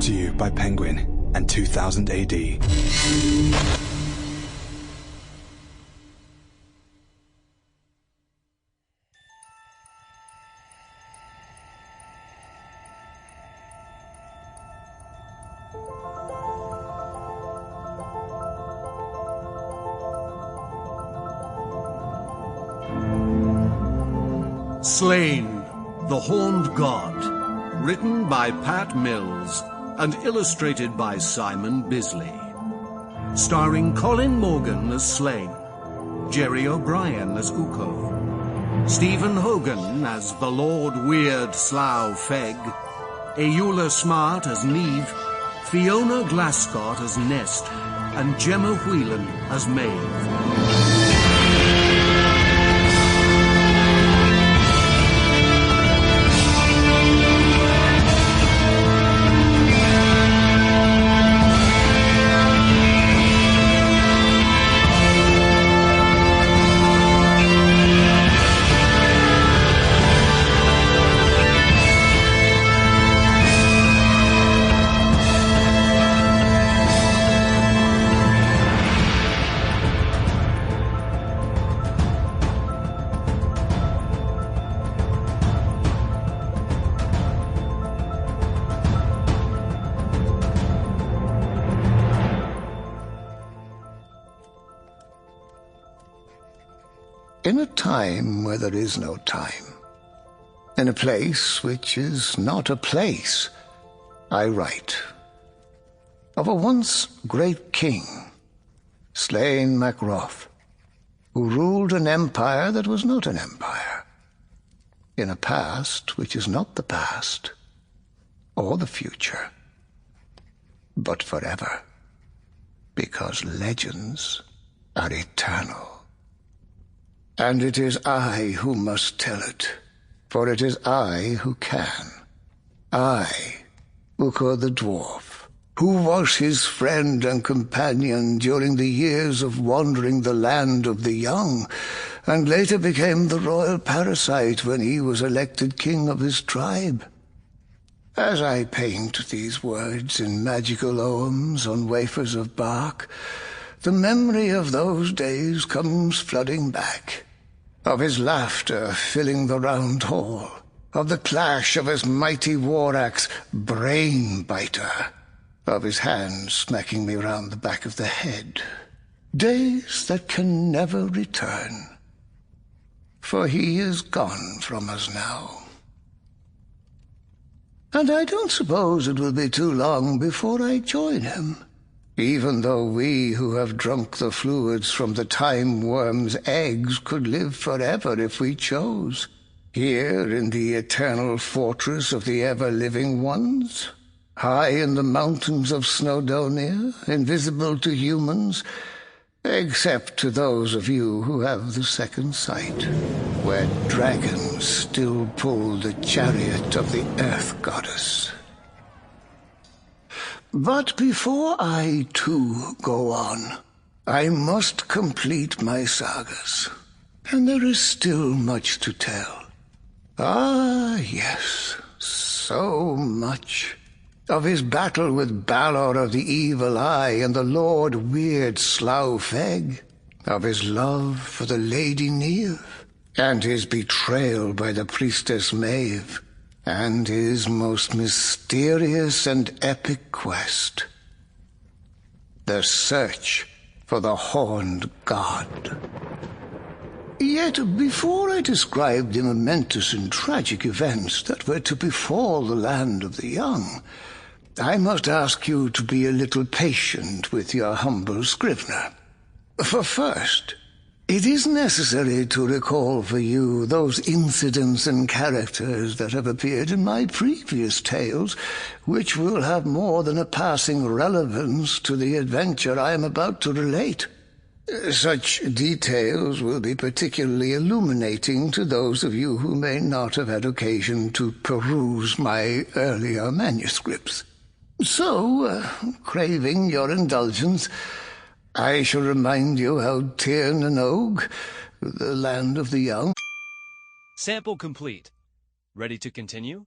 to you by Penguin and 2000 AD. Slaine, the Horned God, written by Pat Mills and illustrated by Simon Bisley. Starring Colin Morgan as Slaine, Gerry O'Brien as Uko, Stephen Hogan as the Lord Weird Slough Feg, Ayoola Smart as Neve, Fiona Glascott as Nest, and Gemma Whelan as Maeve. In a time where there is no time, in a place which is not a place, I write of a once great king, Slaine MacRoth, who ruled an empire that was not an empire, in a past which is not the past or the future, but forever, because legends are eternal. And it is I who must tell it, for it is I who can. I, Uko the dwarf, who was his friend and companion during the years of wandering the land of the young, and later became the royal parasite when he was elected king of his tribe. As I paint these words in magical oghams on wafers of bark, the memory of those days comes flooding back, of his laughter filling the round hall, of the clash of his mighty war-axe, Brain-biter, of his hand smacking me round the back of the head. Days that can never return, for he is gone from us now. And I don't suppose it will be too long before I join him, even though we who have drunk the fluids from the time worm's eggs could live forever if we chose, here in the eternal fortress of the ever-living ones, high in the mountains of Snowdonia, invisible to humans, except to those of you who have the second sight, where dragons still pull the chariot of the Earth Goddess. But before I, too, go on, I must complete my sagas, and there is still much to tell. Ah, yes, so much. Of his battle with Balor of the Evil Eye and the Lord Weird Slough Feg, of his love for the Lady Neve, and his betrayal by the priestess Maeve, and his most mysterious and epic quest, the search for the Horned God. Yet before I describe the momentous and tragic events that were to befall the land of the young, I must ask you to be a little patient with your humble scrivener. For first, it is necessary to recall for you those incidents and characters that have appeared in my previous tales, which will have more than a passing relevance to the adventure I am about to relate. Such details will be particularly illuminating to those of you who may not have had occasion to peruse my earlier manuscripts. So, craving your indulgence, I shall remind you how Tir na Nog, the land of the young... Sample complete. Ready to continue?